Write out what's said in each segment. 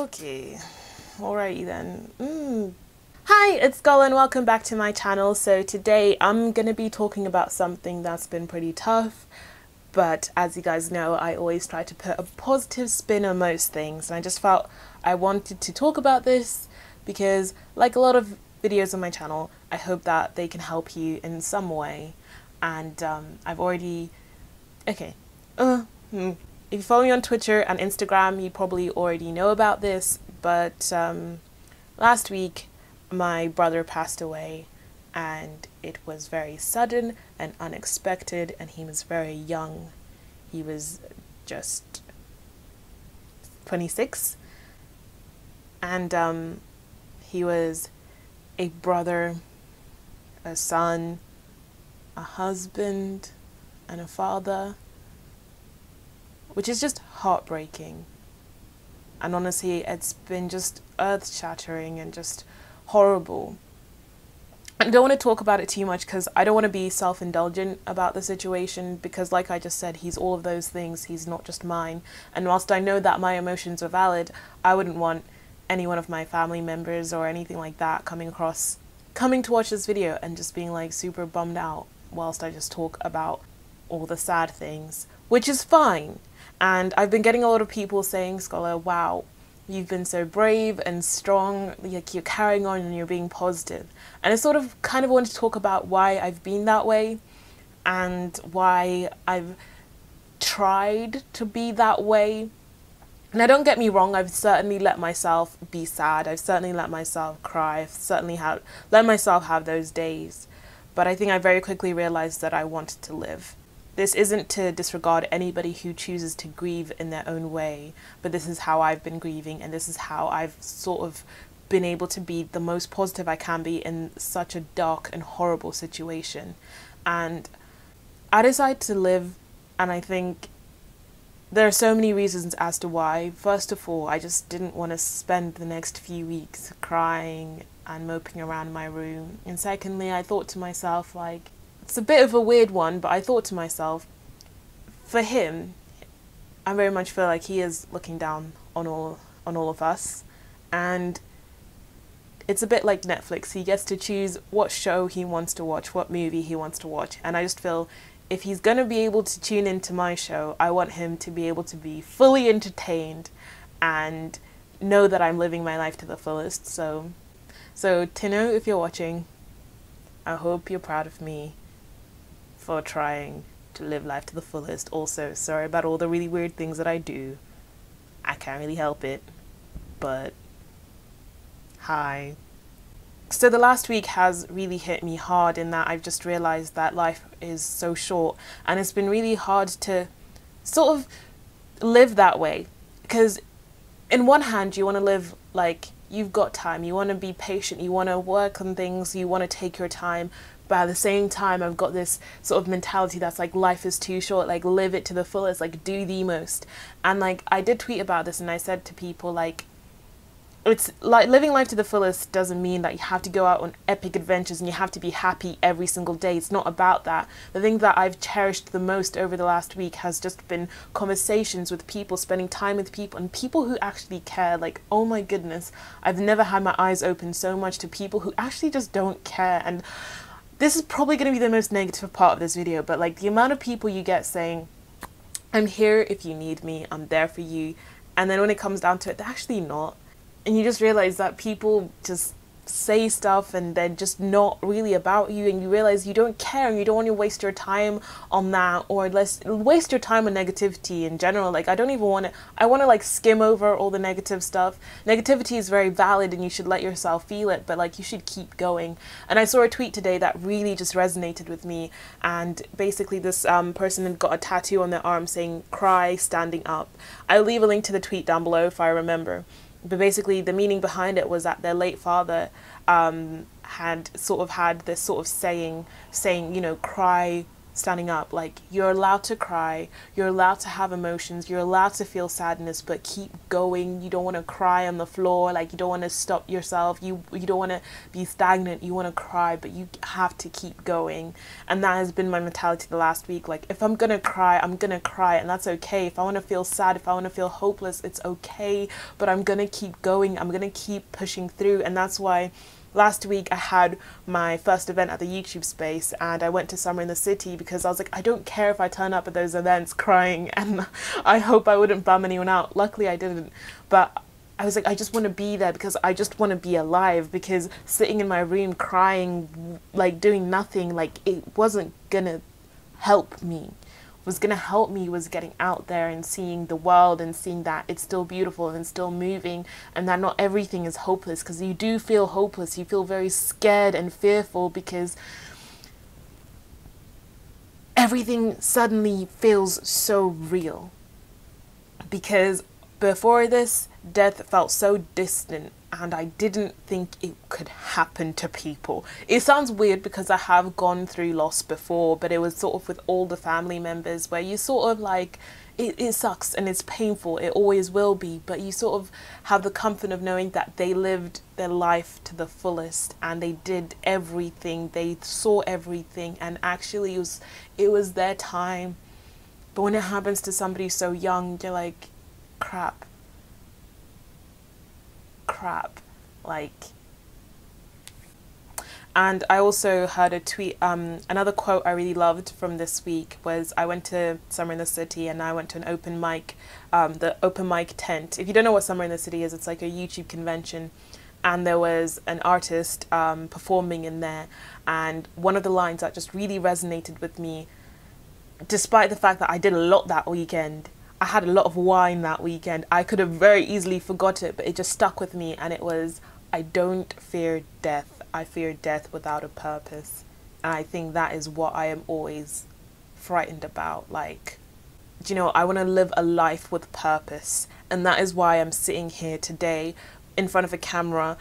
Okay, alrighty then. Hi, it's Scola and welcome back to my channel. So today I'm gonna be talking about something that's been pretty tough, but as you guys know, I always try to put a positive spin on most things, and I just felt I wanted to talk about this because, like a lot of videos on my channel, I hope that they can help you in some way. And I've already if you follow me on Twitter and Instagram, you probably already know about this, but last week my brother passed away, and it was very sudden and unexpected, and he was very young. He was just 26, and he was a brother, a son, a husband, and a father, which is just heartbreaking. And honestly, it's been just earth-shattering and just horrible. I don't want to talk about it too much because I don't want to be self-indulgent about the situation, because like I just said, he's all of those things. He's not just mine. And whilst I know that my emotions are valid, I wouldn't want any one of my family members or anything like that coming to watch this video and just being like super bummed out whilst I just talk about all the sad things, which is fine. And I've been getting a lot of people saying, Scola, wow, you've been so brave and strong, like you're carrying on and you're being positive. And I sort of kind of wanted to talk about why I've been that way and why I've tried to be that way. Now don't get me wrong, I've certainly let myself be sad, I've certainly let myself cry, I've certainly let myself have those days. But I think I very quickly realized that I wanted to live. This isn't to disregard anybody who chooses to grieve in their own way, but this is how I've been grieving, and this is how I've sort of been able to be the most positive I can be in such a dark and horrible situation. And I decided to live, and I think there are so many reasons as to why. First of all, I just didn't want to spend the next few weeks crying and moping around my room. And secondly, I thought to myself, like, it's a bit of a weird one, but I thought to myself, for him, I very much feel like he is looking down on all of us, and it's a bit like Netflix. He gets to choose what show he wants to watch, what movie he wants to watch, and I just feel if he's going to be able to tune into my show, I want him to be able to be fully entertained and know that I'm living my life to the fullest. So Tino, if you're watching, I hope you're proud of me for trying to live life to the fullest. Also, sorry about all the really weird things that I do. I can't really help it, but hi. So the last week has really hit me hard in that I've just realized that life is so short, and it's been really hard to sort of live that way, because in one hand you want to live like you've got time, you want to be patient, you want to work on things, you want to take your time, but at the same time I've got this sort of mentality that's like life is too short, like live it to the fullest, like do the most. And like I did tweet about this, and I said to people, like, it's like living life to the fullest doesn't mean that you have to go out on epic adventures and you have to be happy every single day. It's not about that. The thing that I've cherished the most over the last week has just been conversations with people, spending time with people, and people who actually care. Like, oh my goodness, I've never had my eyes open so much to people who actually just don't care. And this is probably going to be the most negative part of this video, but like the amount of people you get saying, I'm here if you need me, I'm there for you, and then when it comes down to it, they're actually not. And you just realize that people just say stuff and they're just not really about you, and you realize you don't care and you don't want to waste your time on that, or waste your time on negativity in general. Like, I don't even want to, I want to like skim over all the negative stuff. Negativity is very valid and you should let yourself feel it, but like you should keep going. And I saw a tweet today that really just resonated with me, and basically this person had got a tattoo on their arm saying "cry standing up." I'll leave a link to the tweet down below if I remember. But basically the meaning behind it was that their late father had this sort of saying, you know, cry standing up. Like, you're allowed to cry, you're allowed to have emotions, you're allowed to feel sadness, but keep going. You don't want to cry on the floor, like you don't want to stop yourself, you don't want to be stagnant, you want to cry, but you have to keep going. And that has been my mentality the last week. Like, if I'm gonna cry, I'm gonna cry, and that's okay. If I want to feel sad, if I want to feel hopeless, it's okay, but I'm gonna keep going, I'm gonna keep pushing through. And that's why last week I had my first event at the YouTube space, and I went to Summer in the City because I was like, I don't care if I turn up at those events crying, and I hope I wouldn't bum anyone out. Luckily I didn't, but I was like, I just want to be there because I just want to be alive, because sitting in my room crying, like doing nothing, like it wasn't gonna help me. Was going to help me was getting out there and seeing the world and seeing that it's still beautiful and still moving, and that not everything is hopeless, because you do feel hopeless. You feel very scared and fearful because everything suddenly feels so real. Because before this, death felt so distant, and I didn't think it could happen to people. It sounds weird because I have gone through loss before, but it was sort of with all the family members where you sort of like, it sucks and it's painful, it always will be, but you sort of have the comfort of knowing that they lived their life to the fullest and they did everything, they saw everything, and actually it was their time. But when it happens to somebody so young, you're like, crap, like. And I also heard a tweet, another quote I really loved from this week was, I went to Summer in the City and I went to an open mic, the open mic tent. If you don't know what Summer in the City is, it's like a YouTube convention, and there was an artist performing in there, and one of the lines that just really resonated with me, despite the fact that I did a lot that weekend, I had a lot of wine that weekend, I could have very easily forgot it, but it just stuck with me, and it was, I don't fear death, I fear death without a purpose. And I think that is what I am always frightened about. Like, do you know, I want to live a life with purpose, and that is why I'm sitting here today in front of a camera,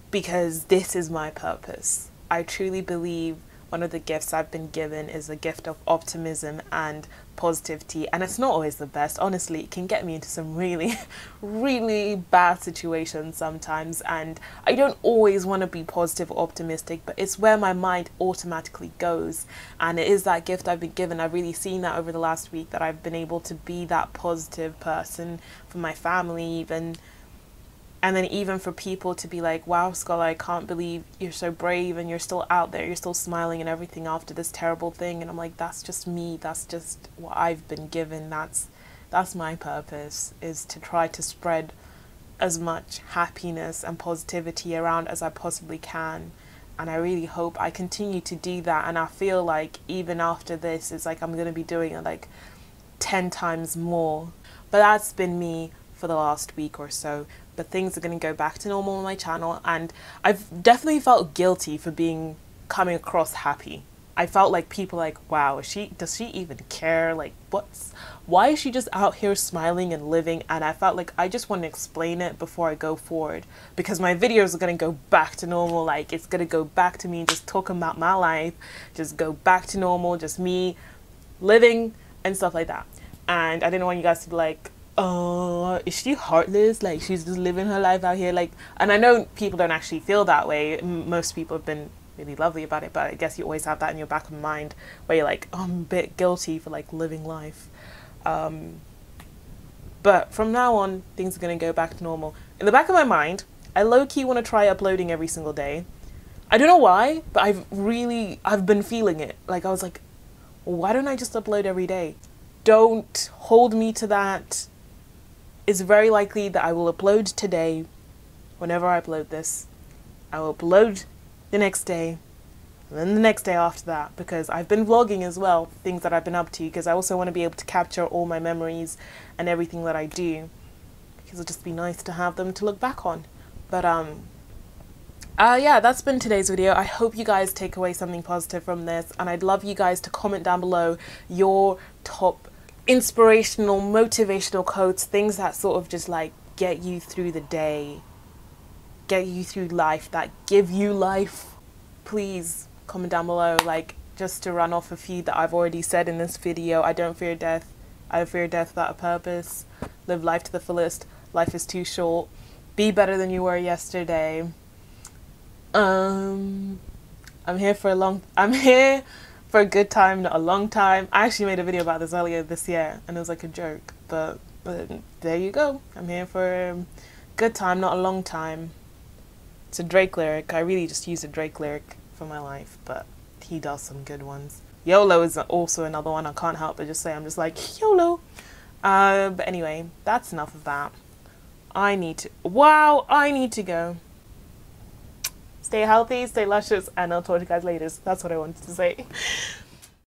because this is my purpose. I truly believe one of the gifts I've been given is the gift of optimism and positivity, and it's not always the best. Honestly, it can get me into some really, really bad situations sometimes, and I don't always want to be positive or optimistic, but it's where my mind automatically goes, and it is that gift I've been given. I've really seen that over the last week, that I've been able to be that positive person for my family even. And then even for people to be like, wow, Scola, I can't believe you're so brave and you're still out there, you're still smiling and everything after this terrible thing. And I'm like, that's just me. That's just what I've been given. That's my purpose, is to try to spread as much happiness and positivity around as I possibly can. And I really hope I continue to do that. And I feel like even after this, it's like I'm going to be doing it like 10 times more. But that's been me for the last week or so. But things are going to go back to normal on my channel, and I've definitely felt guilty for coming across happy. I felt like people like, wow, does she even care? Like, why is she just out here smiling and living? And I felt like I just want to explain it before I go forward, because my videos are going to go back to normal. Like, it's going to go back to me just talking about my life, just go back to normal, just me living and stuff like that. And I didn't want you guys to be like, oh, is she heartless? Like, she's just living her life out here. Like, and I know people don't actually feel that way. Most people have been really lovely about it, but I guess you always have that in your back of mind where you're like, oh, I'm a bit guilty for like living life. But from now on, things are going to go back to normal. In the back of my mind, I low-key want to try uploading every single day. I don't know why, but I've been feeling it. Like, I was like, why don't I just upload every day? Don't hold me to that. It's very likely that I will upload today. Whenever I upload this, I will upload the next day, and then the next day after that, because I've been vlogging as well, things that I've been up to, because I also want to be able to capture all my memories and everything that I do, because it'll just be nice to have them to look back on. But yeah, that's been today's video. I hope you guys take away something positive from this, and I'd love you guys to comment down below your top inspirational, motivational quotes, things that sort of just like get you through the day, get you through life, that give you life. Please comment down below, like, just to run off a few that I've already said in this video. I don't fear death. I fear death without a purpose. Live life to the fullest. Life is too short. Be better than you were yesterday. I'm here for a good time, not a long time. I actually made a video about this earlier this year, and it was like a joke, but there you go. I'm here for a good time, not a long time. It's a Drake lyric. I really just use a Drake lyric for my life, but he does some good ones. YOLO is also another one I can't help but just say. I'm just like, YOLO. But anyway, that's enough of that. I need to go. Stay healthy, stay luscious, and I'll talk to you guys later. So that's what I wanted to say.